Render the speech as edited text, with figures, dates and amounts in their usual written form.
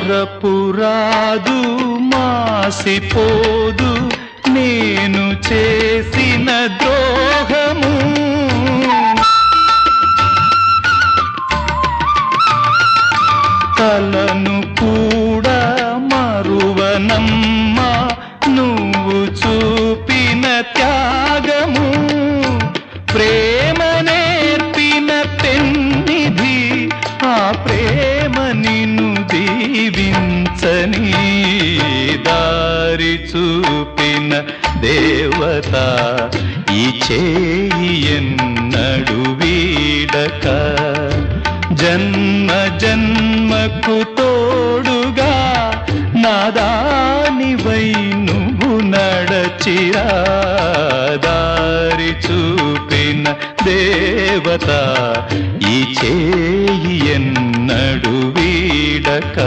మరపురాదు మాసిపోదు నేను చేసిన ద్రోహము కలను కూడా మరువనమ్మా నువ్వు చూపిన త్యాగము ప్రేమ నేర్పిన పెన్నిధి ఆ ప్రేమ నిన్ను దీవించని దారి చూపిన దేవత ఈ చేయి ఎన్నడు వీడక జన్మ జన్మకు తోడుగా నాదానివై నువ్వు నడచిరా దారి చూపిన దేవత ఈ చేయి ఎన్నడు వీడక